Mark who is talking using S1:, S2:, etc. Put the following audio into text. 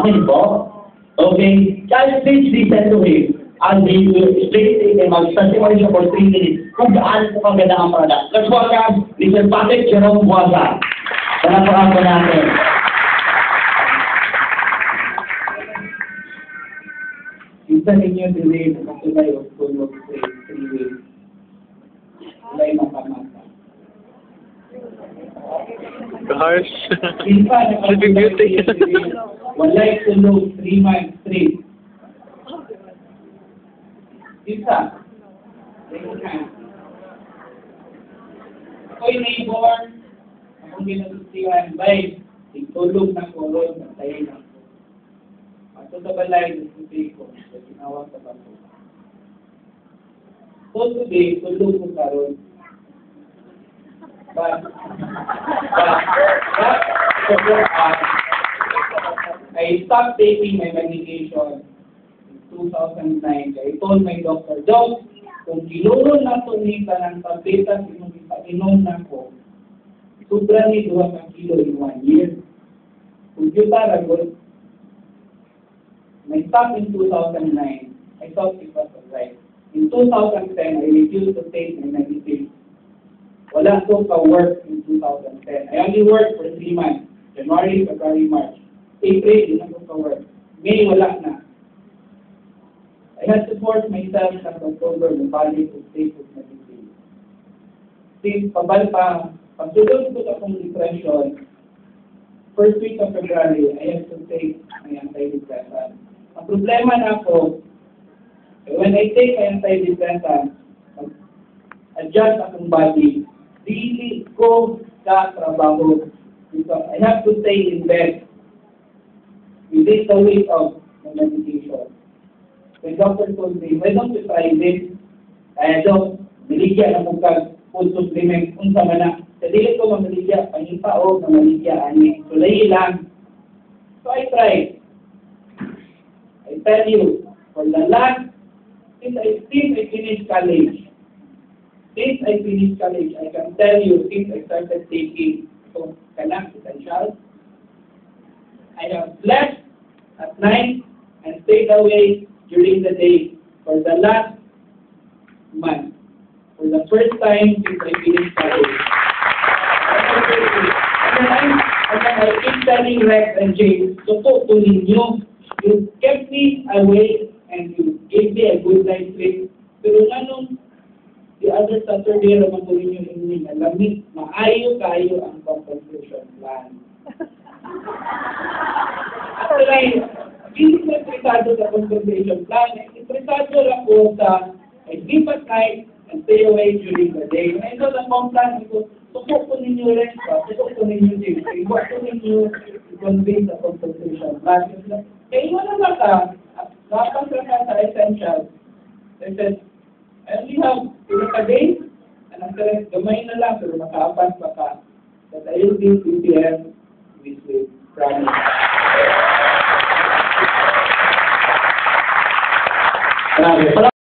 S1: akin po. Okay? Guys, please listen to him. I'll be straight and mag-testimony siya for 3 minutes kung gaano po kaganda ang product. Let's welcome Mr. Patrick Jerome Buaga. Panapakan po natin. Isa ninyo today na matulay o tulog 3 weeks. Tulay makamasa.
S2: Gosh.
S1: Isa na
S2: Sleeping Beauty.
S1: walay tulog 3 months straight. Isa. Ako'y neighbor. Akong ginasustihan. Bay, itulog na ko ron. Patayin na ko. Ato sa balay, nasusti ko. Sa ginawang sa bato. So today, tulog ko karon. But, I stopped taking my medication in 2009. I told my doctor, Doc, kung kiluro na ito ni ng tabletas inom na ko, sobra ni 2 kilo in 1 year. Kung yun taragot, I stopped in 2009. I thought it was right. In 2010, I refused to take my medication. Wala ko ka-work in 2010. I only worked for 3 months. January, February, March. April, hindi na ko ka-work. May, wala na. I had to force myself sa October ng body to take with medication. Since pagsulod ko sa akong depression, first week of February, I had to take my antidepressant. Ang problema na ako, when I take my antidepressant, adjust akong body, really ko sa trabaho. Because I have to stay in bed within the week of the medication. The doctor told me, why don't you try this? Kaya daw, maligya na mong food supplement, unsa man na. Sa dili ko maligya, panipao na maligya, ani. Sulay lang. So I tried. I tell you, for the last, since I finished college, I can tell you, since I started taking Connect Essentials, I have slept at night and stayed awake during the day for the last month. For the first time since I finished college. And then I keep telling Rex and James, so to ninyo, you kept me awake and you gave me a good night's sleep. Pero nanong the other Saturday naman ko rin yung inyong nalamit, maayo kayo ang compensation plan. After hindi ko interesado sa compensation plan. Interesado lang ko sa I sleep at night and stay awake during the day. When I know the comp plan, support ko ninyo rin pa, support ko ninyo din. Support ko ninyo i-convince sa compensation plan. Kaya wala na ka, nakapasra ka sa essentials. I said, I only have 2 a day, and after gamay na lang, pero makaapas pa ka. But I will be prepared this week. Promise. Grabe.